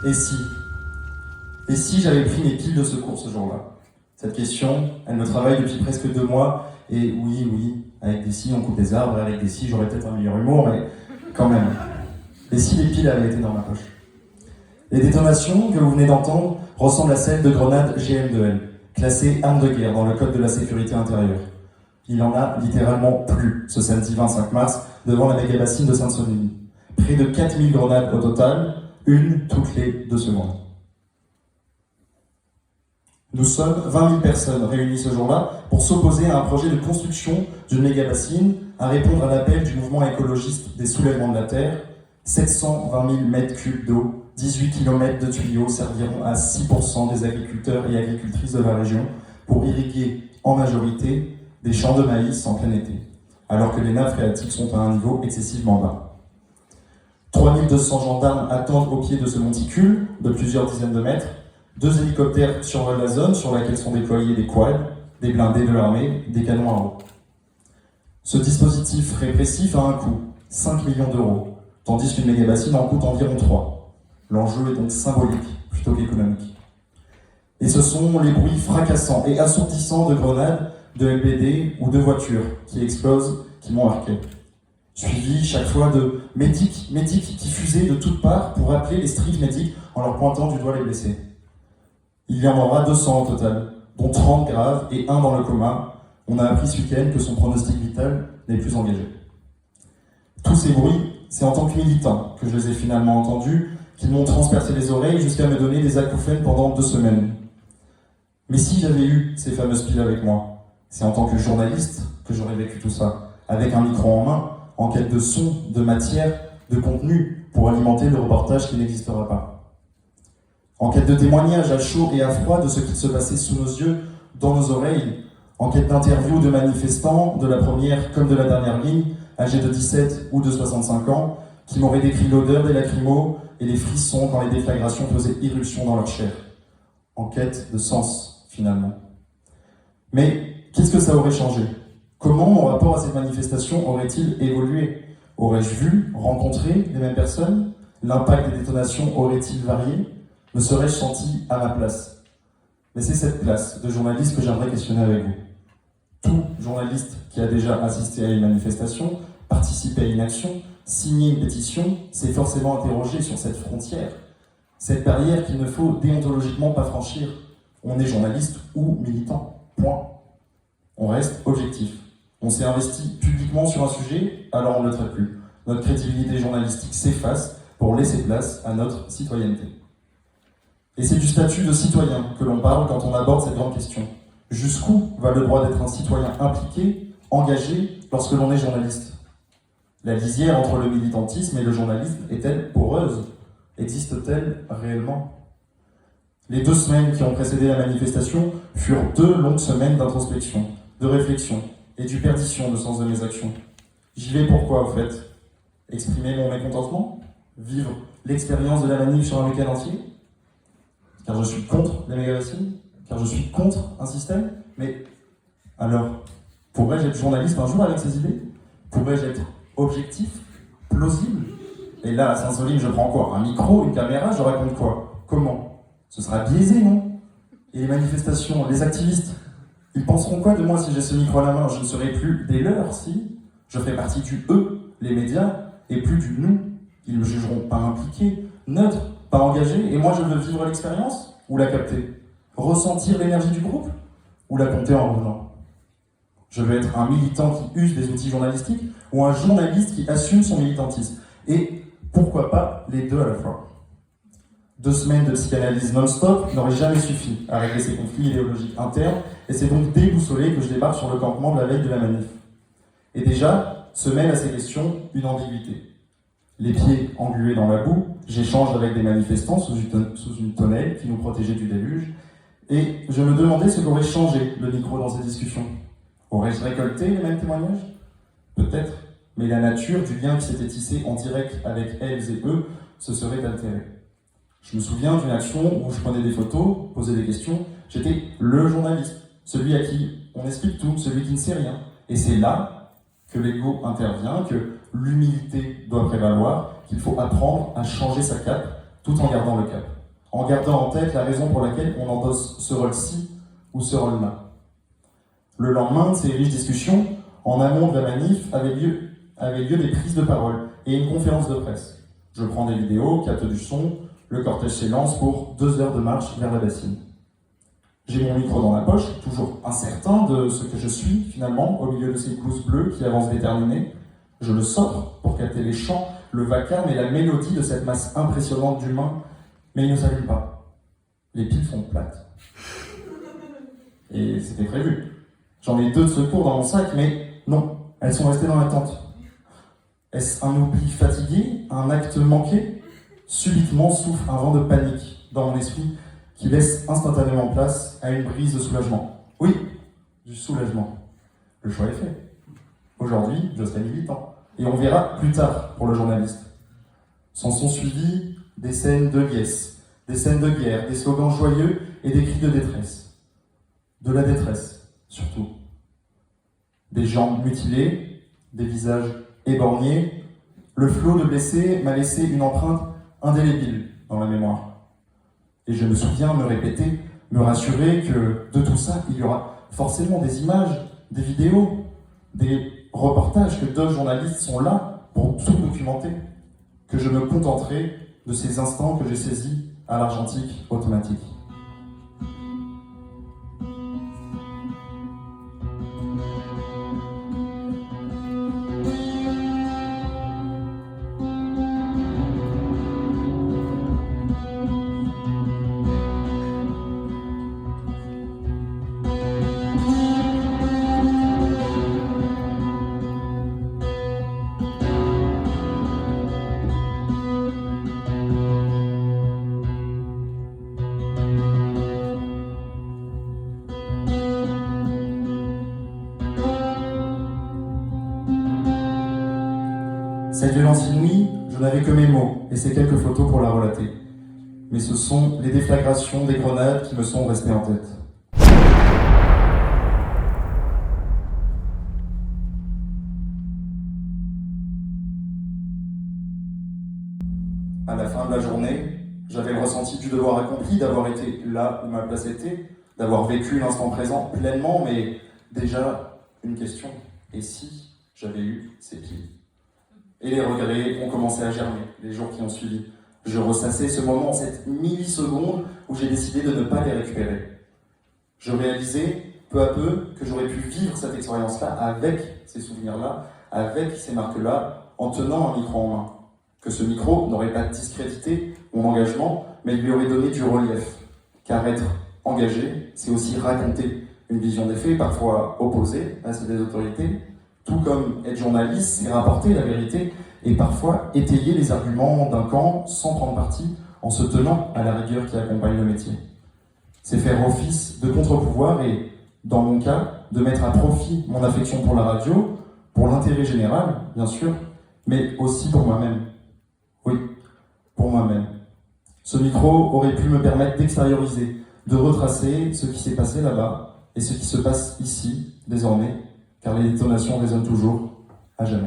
Et si Et si j'avais pris mes piles de secours ce jour-là? Cette question, elle me travaille depuis presque 2 mois, et oui, avec des si on coupe des arbres, et avec des si j'aurais peut-être un meilleur humour, mais quand même. Et si les piles avaient été dans ma poche? Les détonations que vous venez d'entendre ressemblent à celles de grenades GM2L, classées armes de guerre dans le code de la sécurité intérieure. Il en a littéralement plu ce samedi 25 mars devant la méga-bassine de Sainte-Soline. Près de 4000 grenades au total, une toutes les 2 secondes. Nous sommes 20 000 personnes réunies ce jour-là pour s'opposer à un projet de construction d'une méga-bassine, à répondre à l'appel du mouvement écologiste des soulèvements de la Terre. 720 000 mètres cubes d'eau, 18 km de tuyaux serviront à 6% des agriculteurs et agricultrices de la région pour irriguer en majorité des champs de maïs en plein été, alors que les nappes phréatiques sont à un niveau excessivement bas. 3200 gendarmes attendent au pied de ce monticule de plusieurs dizaines de mètres. 2 hélicoptères survolent la zone sur laquelle sont déployés des quads, des blindés de l'armée, des canons à eau. Ce dispositif répressif a un coût, 5 millions d'euros, tandis qu'une méga-bassine en coûte environ 3. L'enjeu est donc symbolique plutôt qu'économique. Et ce sont les bruits fracassants et assourdissants de grenades, de LBD ou de voitures qui explosent qui m'ont marqué. Suivi chaque fois de médics qui fusaient de toutes parts pour appeler les strict médics en leur pointant du doigt les blessés. Il y en aura 200 au total, dont 30 graves et 1 dans le coma. On a appris ce week-end que son pronostic vital n'est plus engagé. Tous ces bruits, c'est en tant que militant que je les ai finalement entendus, qu'ils m'ont transpercé les oreilles jusqu'à me donner des acouphènes pendant 2 semaines. Mais si j'avais eu ces fameuses piles avec moi, c'est en tant que journaliste que j'aurais vécu tout ça, avec un micro en main, en quête de son, de matière, de contenu, pour alimenter le reportage qui n'existera pas. En quête de témoignages à chaud et à froid de ce qui se passait sous nos yeux, dans nos oreilles, en quête d'interviews de manifestants, de la première comme de la dernière ligne, âgés de 17 ou de 65 ans, qui m'auraient décrit l'odeur des lacrymos et les frissons quand les déflagrations faisaient irruption dans leur chair. En quête de sens, finalement. Mais qu'est-ce que ça aurait changé? Comment mon rapport à cette manifestation aurait-il évolué? Aurais-je vu, rencontré les mêmes personnes? L'impact des détonations aurait-il varié? Me serais-je senti à ma place? Mais c'est cette place de journaliste que j'aimerais questionner avec vous. Tout journaliste qui a déjà assisté à une manifestation, participé à une action, signé une pétition, s'est forcément interrogé sur cette frontière, cette barrière qu'il ne faut déontologiquement pas franchir. On est journaliste ou militant, point. On reste objectif. On s'est investi publiquement sur un sujet, alors on ne le traite plus. Notre crédibilité journalistique s'efface pour laisser place à notre citoyenneté. Et c'est du statut de citoyen que l'on parle quand on aborde cette grande question. Jusqu'où va le droit d'être un citoyen impliqué, engagé, lorsque l'on est journaliste? La lisière entre le militantisme et le journalisme est-elle poreuse? Existe-t-elle réellement? Les 2 semaines qui ont précédé la manifestation furent 2 longues semaines d'introspection, de réflexion et du perdition de sens de mes actions. J'y vais pourquoi, au fait? Exprimer mon mécontentement? Vivre l'expérience de la manif sur un week-end entier? Car je suis contre les méga-bassines? Car je suis contre un système? Mais alors, pourrais-je être journaliste un jour avec ces idées? Pourrais-je être objectif? Plausible? Et là, à Sainte-Soline, je prends quoi? Un micro, une caméra, je raconte quoi? Comment? Ce sera biaisé, non? Et les manifestations, les activistes, ils penseront quoi de moi si j'ai ce micro à la main? Je ne serai plus des leurs, si? Je ferai partie du eux, les médias, et plus du nous. Ils me jugeront pas impliqué, neutre, pas engagé, et moi je veux vivre l'expérience ou la capter? Ressentir l'énergie du groupe ou la compter en revenant? Je veux être un militant qui use des outils journalistiques ou un journaliste qui assume son militantisme? Et pourquoi pas les 2 à la fois? 2 semaines de psychanalyse non-stop n'auraient jamais suffi à régler ces conflits idéologiques internes, et c'est donc déboussolé que je débarque sur le campement de la veille de la manif. Et déjà, se mêle à ces questions une ambiguïté. Les pieds englués dans la boue, j'échange avec des manifestants sous une tonnelle qui nous protégeait du déluge, et je me demandais ce qu'aurait changé le micro dans ces discussions. Aurais-je récolté les mêmes témoignages? Peut-être, mais la nature du lien qui s'était tissé en direct avec elles et eux se serait altérée. Je me souviens d'une action où je prenais des photos, posais des questions, j'étais le journaliste, celui à qui on explique tout, celui qui ne sait rien. Et c'est là que l'ego intervient, que l'humilité doit prévaloir, qu'il faut apprendre à changer sa cape, tout en gardant le cap, en gardant en tête la raison pour laquelle on endosse ce rôle-ci ou ce rôle-là. Le lendemain de ces riches discussions, en amont de la manif, avaient lieu des prises de parole et une conférence de presse. Je prends des vidéos, capte du son, le cortège s'élance pour 2 heures de marche vers la bassine. J'ai mon micro dans la poche, toujours incertain de ce que je suis finalement au milieu de ces blouses bleues qui avancent déterminées. Je le sors pour capter les chants, le vacarme et la mélodie de cette masse impressionnante d'humains, mais il ne s'allume pas. Les piles sont plates. Et c'était prévu. J'en ai 2 de secours dans mon sac, mais non, elles sont restées dans la tente. Est-ce un oubli fatigué, un acte manqué? Subitement souffle un vent de panique dans mon esprit qui laisse instantanément place à une brise de soulagement. Oui, du soulagement. Le choix est fait. Aujourd'hui, je serai militant. Et on verra plus tard pour le journaliste. S'en sont suivis des scènes de liesse, des scènes de guerre, des slogans joyeux et des cris de détresse. De la détresse, surtout. Des jambes mutilées, des visages éborgnés. Le flot de blessés m'a laissé une empreinte indélébile dans la mémoire. Et je me souviens me répéter, me rassurer que de tout ça, il y aura forcément des images, des vidéos, des reportages, que d'autres journalistes sont là pour tout documenter, que je me contenterai de ces instants que j'ai saisis à l'argentique automatique. Cette violence inouïe, je n'avais que mes mots et ces quelques photos pour la relater. Mais ce sont les déflagrations des grenades qui me sont restées en tête. À la fin de la journée, j'avais le ressenti du devoir accompli, d'avoir été là où ma place était, d'avoir vécu l'instant présent pleinement, mais déjà une question. Et si j'avais eu ces pieds? Et les regrets ont commencé à germer les jours qui ont suivi. Je ressassais ce moment, cette milliseconde où j'ai décidé de ne pas les récupérer. Je réalisais peu à peu que j'aurais pu vivre cette expérience-là avec ces souvenirs-là, avec ces marques-là, en tenant un micro en main. Que ce micro n'aurait pas discrédité mon engagement, mais lui aurait donné du relief. Car être engagé, c'est aussi raconter une vision des faits, parfois opposée à celle des autorités, tout comme être journaliste, c'est rapporter la vérité et parfois étayer les arguments d'un camp sans prendre parti, en se tenant à la rigueur qui accompagne le métier. C'est faire office de contre-pouvoir et, dans mon cas, de mettre à profit mon affection pour la radio, pour l'intérêt général, bien sûr, mais aussi pour moi-même. Oui, pour moi-même. Ce micro aurait pu me permettre d'extérioriser, de retracer ce qui s'est passé là-bas et ce qui se passe ici, désormais, car les détonations résonnent toujours, à jamais.